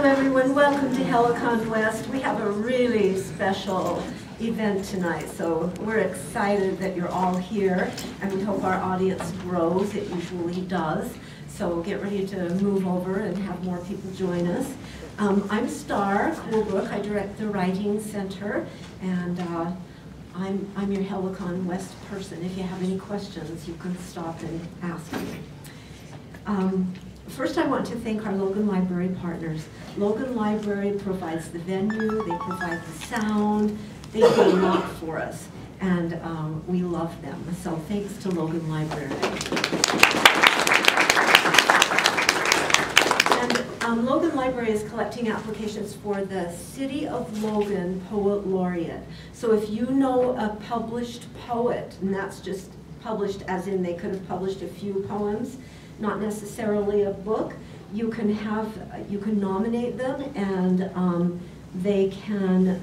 Hello everyone, welcome to Helicon West. We have a really special event tonight, so we're excited that you're all here, and we hope our audience grows. It usually does, so get ready to move over and have more people join us. I'm Star Coolbrook. I direct the Writing Center, and I'm your Helicon West person. If you have any questions, you can stop and ask me. First, I want to thank our Logan Library partners. Logan Library provides the venue, they provide the sound, they do a lot for us, and we love them. So thanks to Logan Library. And Logan Library is collecting applications for the City of Logan Poet Laureate. So if you know a published poet, and that's just published as in they could have published a few poems, not necessarily a book, you can nominate them, and they can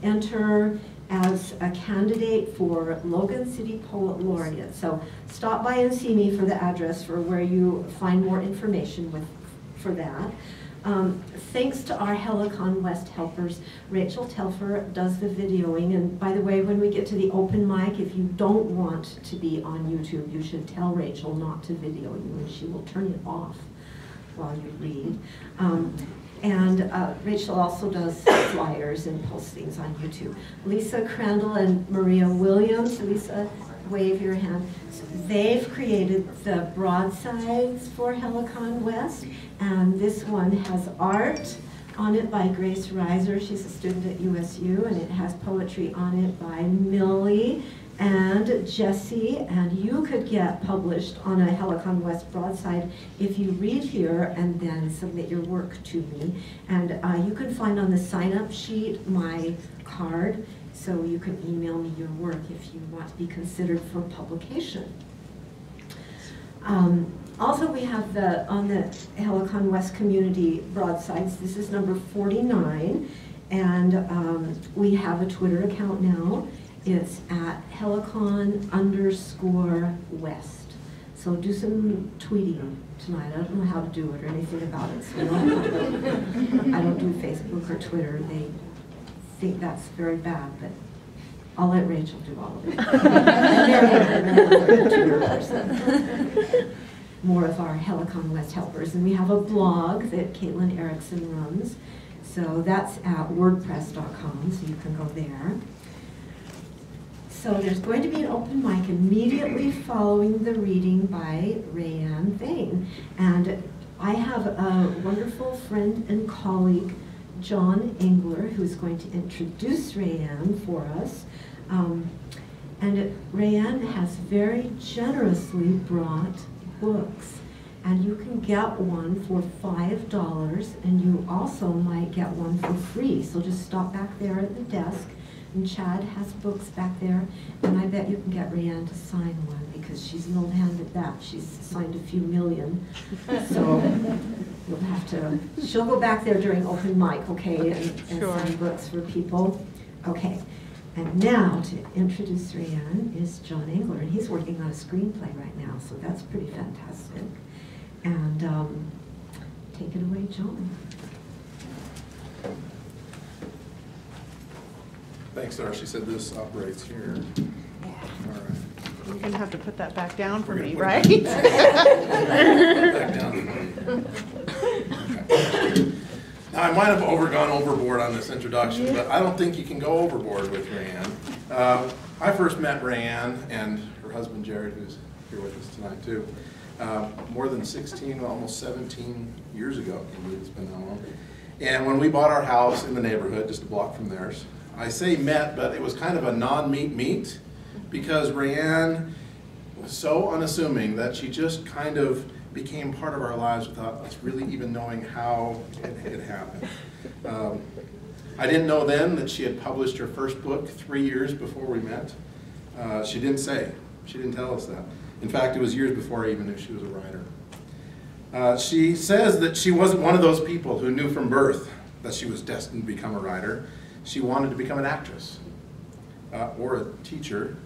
enter as a candidate for Logan City Poet Laureate. So stop by and see me for the address for where you find more information for that. Thanks to our Helicon West helpers, Rachel Telfer does the videoing, and by the way, when we get to the open mic, if you don't want to be on YouTube, you should tell Rachel not to video you, and she will turn it off while you read. Rachel also does flyers and posts things on YouTube. Lisa Crandall and Maria Williams, Lisa, wave your hand. They've created the broadsides for Helicon West, and this one has art on it by Grace Reiser. She's a student at USU, and it has poetry on it by Millie and Jesse, and you could get published on a Helicon West broadside if you read here and then submit your work to me. And you can find on the sign-up sheet my card, so you can email me your work if you want to be considered for publication. Also, we have on the Helicon West Community broadsides, this is number 49, and we have a Twitter account now. It's at Helicon_West. So do some tweeting tonight. I don't know how to do it or anything about it, so I don't do Facebook or Twitter. They think that's very bad, but I'll let Rachel do all of it. More of our Helicon West helpers. And we have a blog that Caitlin Erickson runs. So that's at wordpress.com, so you can go there. So there's going to be an open mic immediately following the reading by RaeAnne Thayne. And I have a wonderful friend and colleague, John Engler, who's going to introduce RaeAnne for us. And RaeAnne has very generously brought books, and you can get one for $5, and you also might get one for free. So just stop back there at the desk, and Chad has books back there, and I bet you can get RaeAnne to sign one, because she's an old hand at that. She's signed a few million, so you'll have to, she'll go back there during open mic, okay, and sure, sign books for people. Okay. And now, to introduce RaeAnne is John Engler, and he's working on a screenplay right now, so that's pretty fantastic. And take it away, John. Thanks, Star. She said this operates here. Yeah. All right. You're going to have to put that back down for me, right? Back down. Okay. Now, I might have gone overboard on this introduction, but I don't think you can go overboard with RaeAnne. I first met RaeAnne and her husband Jared, who's here with us tonight too, more than 16, almost 17 years ago. Indeed, it's been that long. And when we bought our house in the neighborhood, just a block from theirs, I say met, but it was kind of a meet, because RaeAnne was so unassuming that she just kind of became part of our lives without us really even knowing how it happened. I didn't know then that she had published her first book 3 years before we met. She didn't say. She didn't tell us that. In fact, it was years before I even knew she was a writer. She says that she wasn't one of those people who knew from birth that she was destined to become a writer. She wanted to become an actress, or a teacher,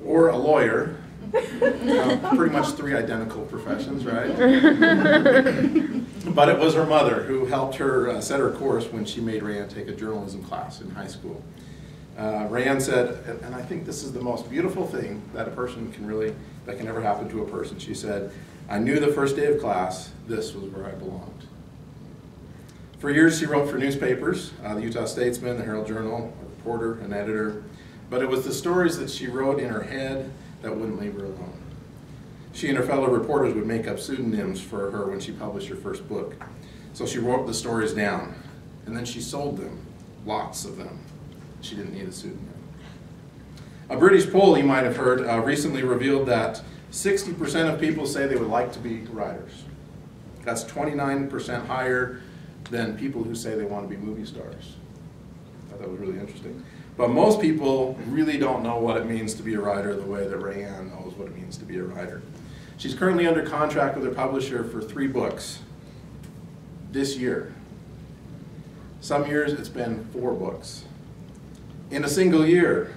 or a lawyer, Pretty much 3 identical professions, right? But it was her mother who helped her set her course when she made RaeAnne take a journalism class in high school. RaeAnne said, and I think this is the most beautiful thing that that can ever happen to a person. She said, "I knew the first day of class, this was where I belonged." For years she wrote for newspapers, the Utah Statesman, the Herald Journal, a reporter, an editor. But it was the stories that she wrote in her head that wouldn't leave her alone. She and her fellow reporters would make up pseudonyms for her when she published her first book. So she wrote the stories down, and then she sold them, lots of them. She didn't need a pseudonym. A British poll you might have heard recently revealed that 60% of people say they would like to be writers. That's 29% higher than people who say they want to be movie stars. I thought that was really interesting. But most people really don't know what it means to be a writer the way that RaeAnne knows what it means to be a writer. She's currently under contract with her publisher for 3 books this year. Some years it's been 4 books. In a single year,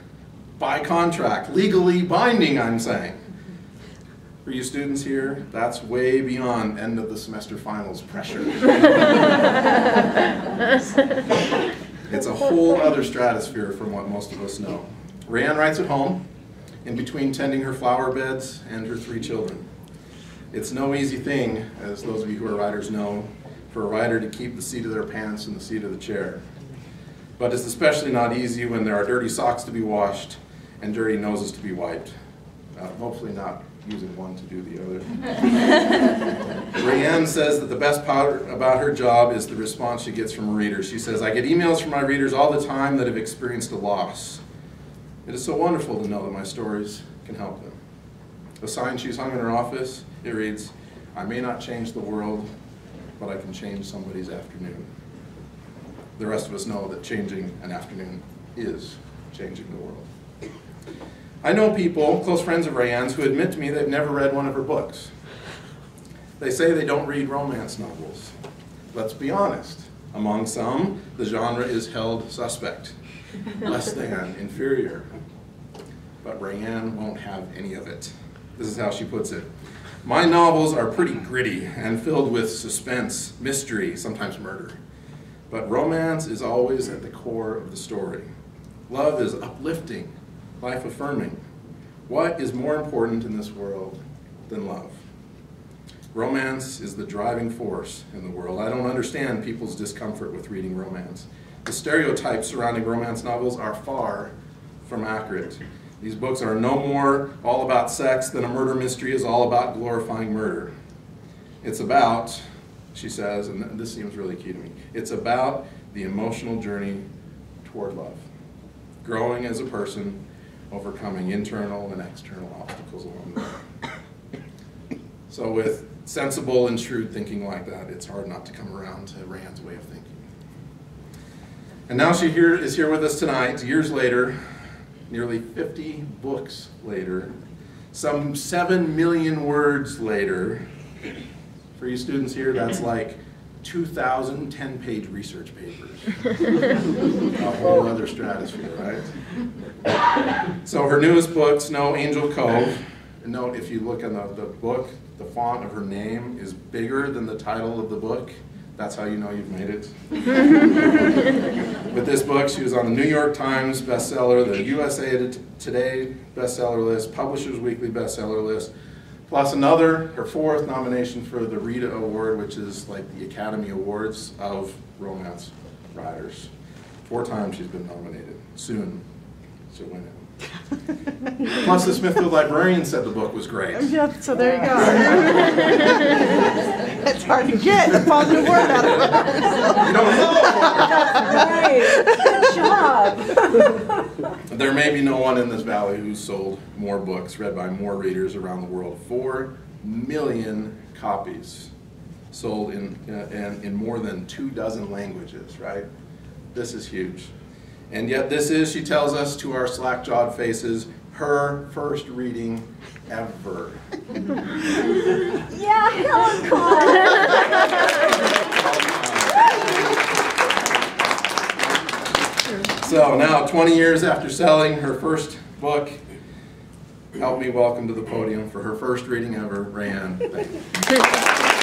by contract, legally binding, I'm saying. For you students here, that's way beyond end of the semester finals pressure. It's a whole other stratosphere from what most of us know. RaeAnne writes at home, in between tending her flower beds and her 3 children. It's no easy thing, as those of you who are writers know, for a writer to keep the seat of their pants in the seat of the chair. But it's especially not easy when there are dirty socks to be washed and dirty noses to be wiped. Hopefully not using one to do the other. RaeAnne says that the best part about her job is the response she gets from her readers. She says, "I get emails from my readers all the time that have experienced a loss. It is so wonderful to know that my stories can help them." A sign she's hung in her office, it reads, "I may not change the world, but I can change somebody's afternoon." The rest of us know that changing an afternoon is changing the world. I know people, close friends of RaeAnne's, who admit to me they've never read one of her books. They say they don't read romance novels. Let's be honest. Among some, the genre is held suspect, less than, inferior. But RaeAnne won't have any of it. This is how she puts it. "My novels are pretty gritty and filled with suspense, mystery, sometimes murder. But romance is always at the core of the story. Love is uplifting, life-affirming. What is more important in this world than love? Romance is the driving force in the world. I don't understand people's discomfort with reading romance. The stereotypes surrounding romance novels are far from accurate. These books are no more all about sex than a murder mystery is all about glorifying murder. It's about," she says, and this seems really key to me, "it's about the emotional journey toward love. Growing as a person, overcoming internal and external obstacles along the way." So with sensible and shrewd thinking like that, it's hard not to come around to RaeAnne's way of thinking. And now she is here with us tonight, years later, nearly 50 books later, some 7 million words later. For you students here, that's like 2,000 10-page research papers. A whole other stratosphere, right? So her newest book, Snow Angel Cove, and note if you look in the book, the font of her name is bigger than the title of the book. That's how you know you've made it. With this book, she was on the New York Times bestseller, the USA Today bestseller list, Publishers Weekly bestseller list, plus another, her 4th nomination for the Rita Award, which is like the Academy Awards of romance writers. 4 times she's been nominated. Soon she'll win it. Plus the Smithfield librarian said the book was great. Yeah, so there you go. It's hard to get a positive word out of her. You don't know. Great. Good job. There may be no one in this valley who's sold more books read by more readers around the world. 4 million copies sold in more than 24 languages, right? This is huge. And yet this is, she tells us to our slack-jawed faces, her first reading ever. Yeah, Helicon. So now, 20 years after selling her first book, help me welcome to the podium for her first reading ever, RaeAnne Thayne.